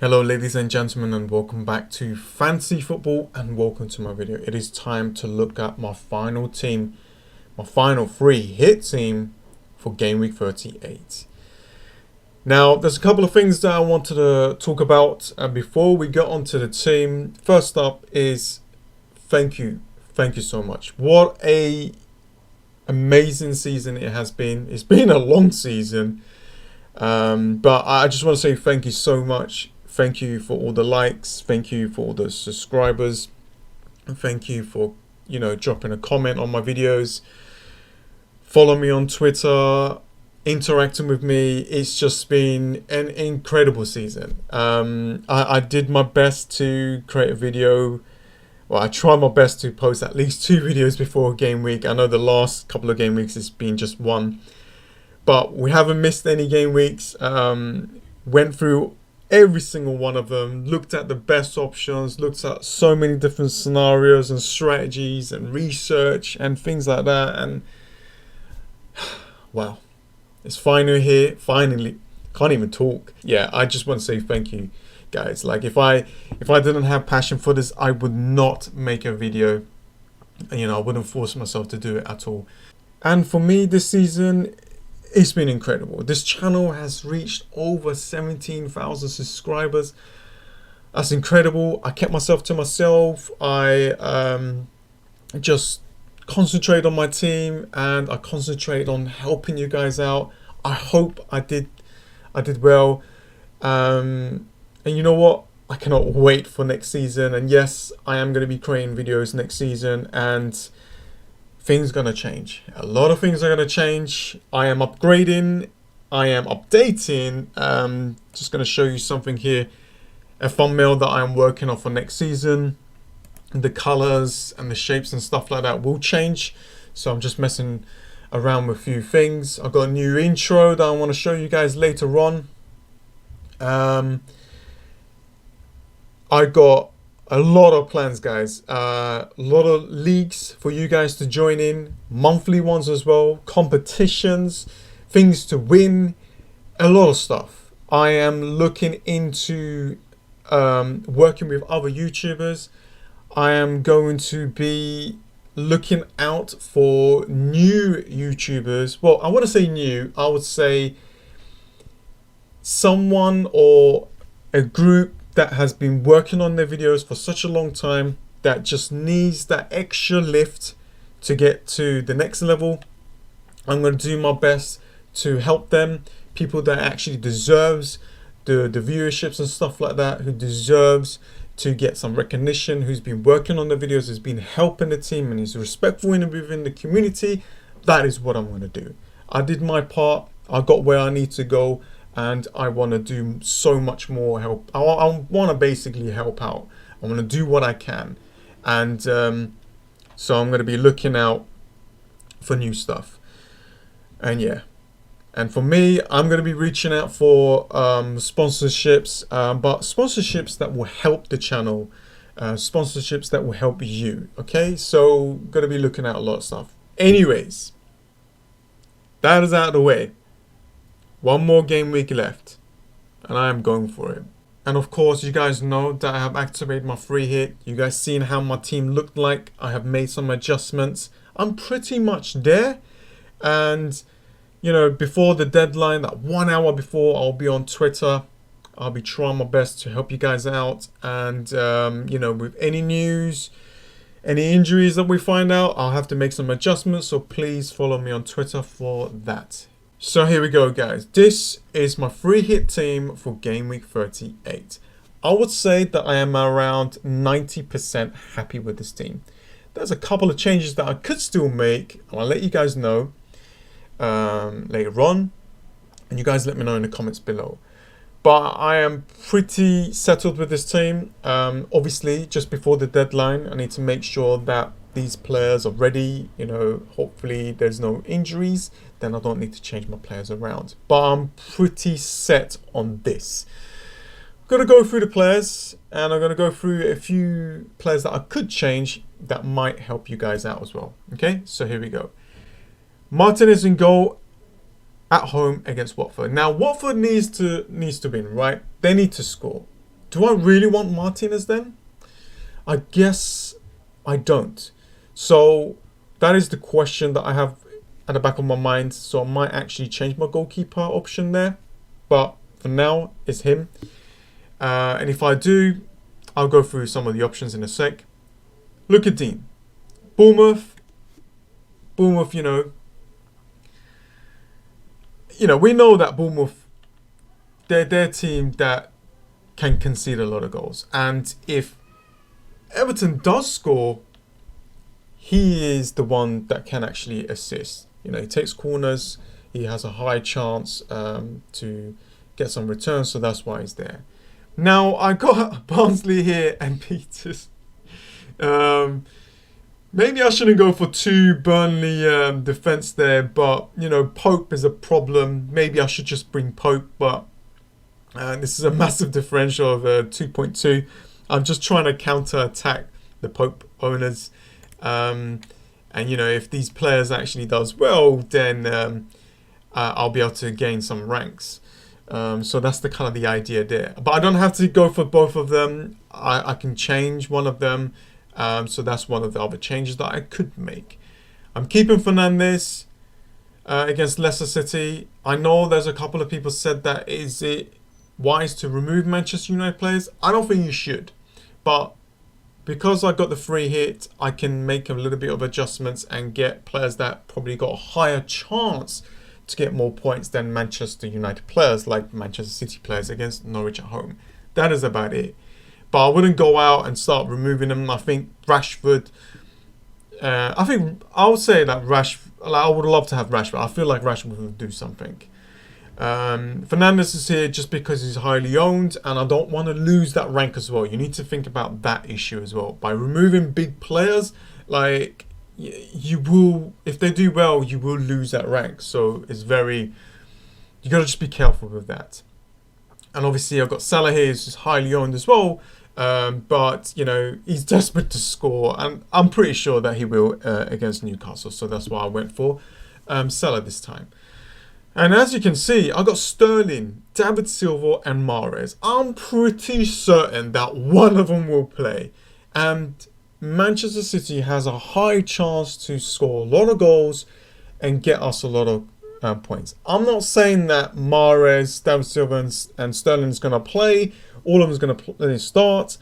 Hello ladies and gentlemen, and welcome back to Fantasy Football, and welcome to my video. It is time to look at my final team, my final free hit team for game week 38. Now there's a couple of things that I wanted to talk about before we get onto the team. First up is thank you so much. What a amazing season it has been. It's been a long season, but I just want to say thank you so much. Thank you for all the likes. Thank you for all the subscribers. And thank you for, dropping a comment on my videos. Follow me on Twitter, interacting with me. It's just been an incredible season. I did my best to create a video. Well, I tried my best to post at least 2 videos before game week. I know the last couple of game weeks has been just one, but we haven't missed any game weeks. Went through every single one of them, looked at the best options, looked at so many different scenarios and strategies and research and things like that. And wow, it's finally here. Finally, can't even talk. Yeah, I just want to say thank you, guys. Like if I didn't have passion for this, I would not make a video. I wouldn't force myself to do it at all. And for me this season, it's been incredible. This channel has reached over 17,000 subscribers. That's incredible. I kept myself to myself. I just concentrate on my team, and I concentrate on helping you guys out. I hope I did well. And you know what? I cannot wait for next season. And yes, I am going to be creating videos next season, and things gonna change. A lot of things are gonna change. I am upgrading. I am updating. Just gonna show you something here. A thumbnail that I'm working on for next season. The colors and the shapes and stuff like that will change. So I'm just messing around with a few things. I've got a new intro that I want to show you guys later on. I got a lot of plans, guys. A lot of leagues for you guys to join in. Monthly ones as well. Competitions. Things to win. A lot of stuff. I am looking into working with other YouTubers. I am going to be looking out for new YouTubers. Well, I want to say new. I would say someone or a group that has been working on their videos for such a long time that just needs that extra lift to get to the next level. I'm going to do my best to help them. People that actually deserves the viewerships and stuff like that, who deserves to get some recognition, who's been working on the videos, has been helping the team, and is respectful within the community. That is what I'm going to do. I did my part. I got where I need to go. And I want to do so much more help. I want to basically help out. I want to do what I can. And so I'm going to be looking out for new stuff. And yeah. And for me, I'm going to be reaching out for sponsorships. But sponsorships that will help the channel. Sponsorships that will help you. Okay? So going to be looking at a lot of stuff. Anyways. That is out of the way. One more game week left, and I am going for it. And of course, you guys know that I have activated my free hit. You guys seen how my team looked like. I have made some adjustments. I'm pretty much there. And, before the deadline, that 1 hour before, I'll be on Twitter. I'll be trying my best to help you guys out. And, with any news, any injuries that we find out, I'll have to make some adjustments. So please follow me on Twitter for that. So here we go, guys. This is my free hit team for game week 38. I would say that I am around 90% happy with this team. There's a couple of changes that I could still make. I'll let you guys know later on. And you guys let me know in the comments below. But I am pretty settled with this team. Obviously, just before the deadline, I need to make sure that these players are ready. Hopefully there's no injuries. Then I don't need to change my players around. But I'm pretty set on this. I'm going to go through the players, and I'm going to go through a few players that I could change that might help you guys out as well. Okay, so here we go. Martinez in goal at home against Watford. Now, Watford needs to win, right? They need to score. do I really want Martinez then? I guess I don't. So that is the question that I have at the back of my mind. So I might actually change my goalkeeper option there. But for now, it's him. And if I do, I'll go through some of the options in a sec. Look at Dean. Bournemouth, you know, we know that Bournemouth, they're a team that can concede a lot of goals. And if Everton does score, he is the one that can actually assist. He takes corners. He has a high chance to get some returns, so that's why he's there. Now, I got Barnsley here and Peters. Maybe I shouldn't go for 2 Burnley defence there, but, Pope is a problem. Maybe I should just bring Pope, but this is a massive differential of 2.2. I'm just trying to counter-attack the Pope owners. And, if these players actually does well, then I'll be able to gain some ranks. So that's the kind of the idea there. But I don't have to go for both of them. I can change one of them. So that's one of the other changes that I could make. I'm keeping Fernandes against Leicester City. I know there's a couple of people said that is it wise to remove Manchester United players? I don't think you should. But because I got the free hit, I can make a little bit of adjustments and get players that probably got a higher chance to get more points than Manchester United players, like Manchester City players against Norwich at home. That is about it. But I wouldn't go out and start removing them. I think Rashford, I would say that I would love to have Rashford. I feel like Rashford will do something. Fernandes is here just because he's highly owned, and I don't want to lose that rank as well. You need to think about that issue as well. By removing big players, like, you will, if they do well, you will lose that rank. So it's you got to just be careful with that. And obviously I've got Salah here, who's just highly owned as well. But, he's desperate to score, and I'm pretty sure that he will against Newcastle. So that's why I went for Salah this time. And as you can see, I got Sterling, David Silva, and Mahrez. I'm pretty certain that one of them will play. And Manchester City has a high chance to score a lot of goals and get us a lot of points. I'm not saying that Mahrez, David Silva, and Sterling is going to play. All of them is going to start.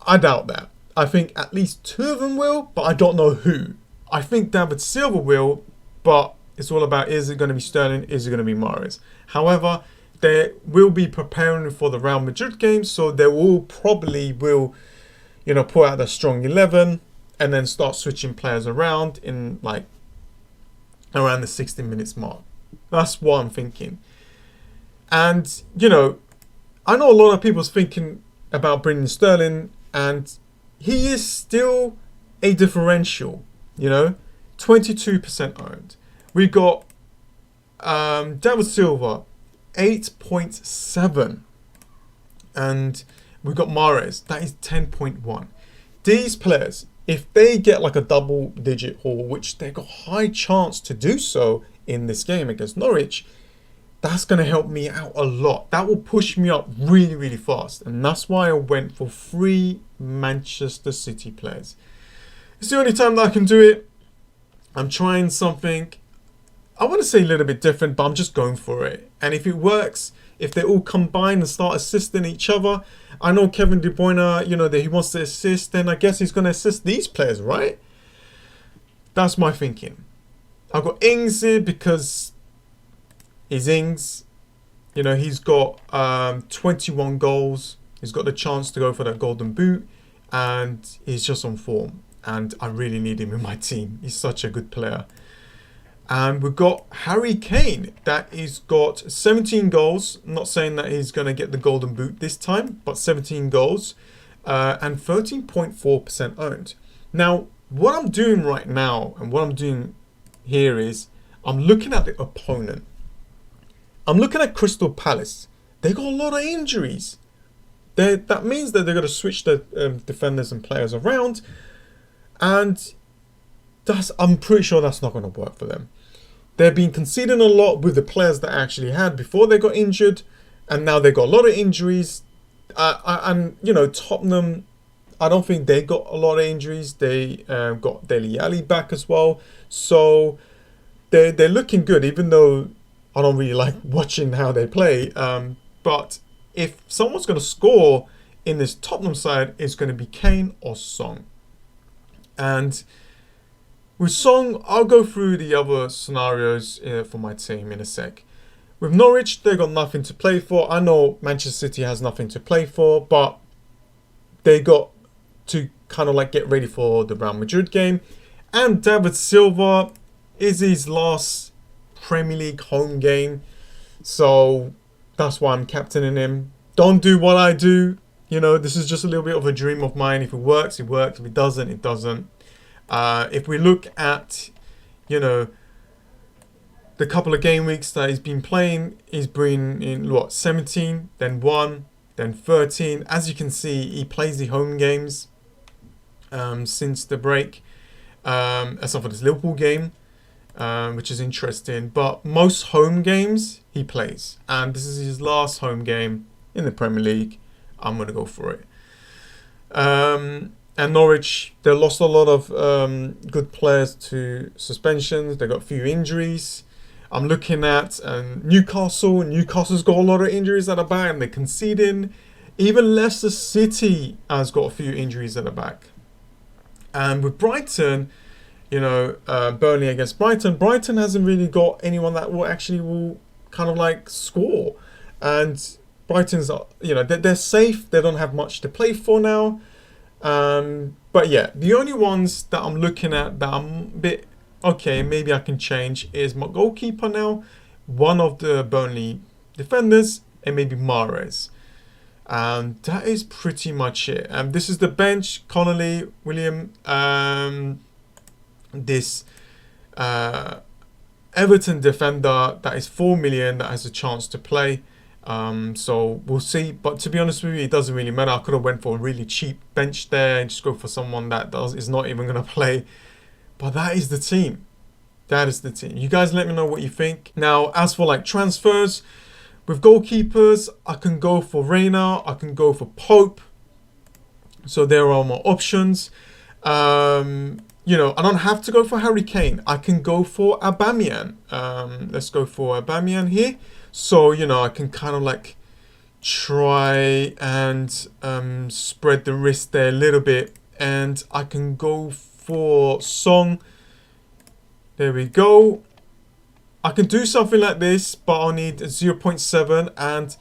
I doubt that. I think at least 2 of them will, but I don't know who. I think David Silva will, but it's all about, is it going to be Sterling? Is it going to be Mahrez? However, they will be preparing for the Real Madrid game, so they will put out their strong 11 and then start switching players around in around the 60 minutes mark. That's what I'm thinking. And, I know a lot of people's thinking about bringing Sterling, and he is still a differential, 22% owned. We got David Silva, 8.7. And we got Mahrez, that is 10.1. These players, if they get like a double-digit haul, which they got high chance to do so in this game against Norwich, that's going to help me out a lot. That will push me up really, really fast. And that's why I went for 3 Manchester City players. It's the only time that I can do it. I'm trying something, I want to say a little bit different, but I'm just going for it. And if it works, if they all combine and start assisting each other, I know Kevin De Bruyne, that he wants to assist, then I guess he's going to assist these players, right? That's my thinking. I've got Ings here because he's Ings. He's got 21 goals. He's got the chance to go for that golden boot, and he's just on form. And I really need him in my team. He's such a good player. And we've got Harry Kane. That he's got 17 goals. I'm not saying that he's going to get the golden boot this time, but 17 goals and 13.4% owned. Now, what I'm doing right now and what I'm doing here is I'm looking at the opponent. I'm looking at Crystal Palace. They got a lot of injuries. That means that they're going to switch the defenders and players around. And I'm pretty sure that's not going to work for them. They've been conceding a lot with the players that I actually had before they got injured, and now they got a lot of injuries. And you know, Tottenham, I don't think they got a lot of injuries. They got Dele Alli back as well, so they're looking good. Even though I don't really like watching how they play, but if someone's going to score in this Tottenham side, it's going to be Kane or Son. And with Son, I'll go through the other scenarios for my team in a sec. With Norwich, they got nothing to play for. I know Manchester City has nothing to play for, but they got to kind of like get ready for the Real Madrid game. And David Silva is his last Premier League home game, so that's why I'm captaining him. Don't do what I do. You know, this is just a little bit of a dream of mine. If it works, it works. If it doesn't, it doesn't. If we look at, you know, the couple of game weeks that he's been playing, he's been in what, 17, then 1, then 13. As you can see, he plays the home games since the break, except for this Liverpool game, which is interesting. But most home games he plays, and this is his last home game in the Premier League. I'm gonna go for it. And Norwich, they lost a lot of good players to suspensions. They got a few injuries. I'm looking at Newcastle. Newcastle's got a lot of injuries at the back, and they're conceding. Even Leicester City has got a few injuries at the back. And with Brighton, you know, Burnley against Brighton, Brighton hasn't really got anyone that will kind of like score. And Brighton's, you know, they're safe. They don't have much to play for now. But yeah, the only ones that I'm looking at that I'm a bit, okay, maybe I can change is my goalkeeper now, one of the Burnley defenders, and maybe Mahrez. That is pretty much it. This is the bench: Connolly, William, this Everton defender that is 4 million that has a chance to play. So we'll see. But to be honest with you, it doesn't really matter. I could have went for a really cheap bench there and just go for someone that is not even going to play. But that is the team. That is the team. You guys let me know what you think. Now, as for like transfers, with goalkeepers, I can go for Reina. I can go for Pope. So there are my options. You know, I don't have to go for Harry Kane. I can go for Aubameyang. Let's go for Aubameyang here. So, you know, I can kind of like try and spread the risk there a little bit. And I can go for Song. There we go. I can do something like this, but I'll need 0.7. And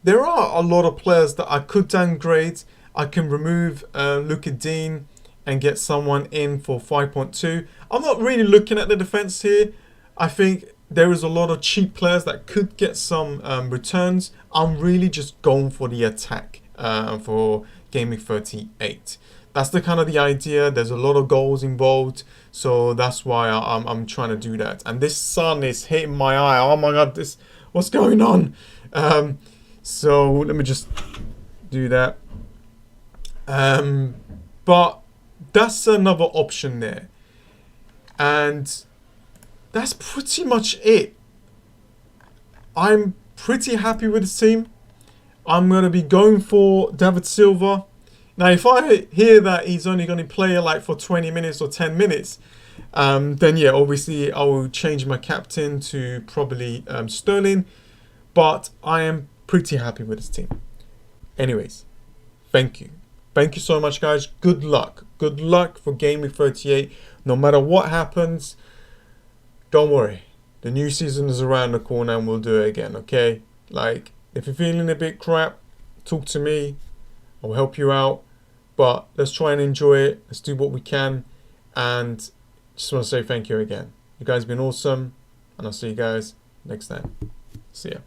there are a lot of players that I could downgrade. I can remove Luka Dean and get someone in for 5.2. I'm not really looking at the defense here. I think there is a lot of cheap players that could get some returns. I'm really just going for the attack for Gameweek 38. That's the kind of the idea. There's a lot of goals involved, so that's why I'm trying to do that. And this sun is hitting my eye. Oh my god, what's going on? So let me just do that. But that's another option there, and that's pretty much it. I'm pretty happy with this team. I'm going to be going for David Silva. Now, if I hear that he's only going to play like for 20 minutes or 10 minutes, then yeah, obviously I will change my captain to probably Sterling. But I am pretty happy with this team. Anyways, thank you. Thank you so much, guys. Good luck. Good luck for Gameweek 38. No matter what happens, don't worry. The new season is around the corner and we'll do it again, okay? Like, if you're feeling a bit crap, talk to me. I'll help you out. But let's try and enjoy it. Let's do what we can. And just want to say thank you again. You guys have been awesome. And I'll see you guys next time. See ya.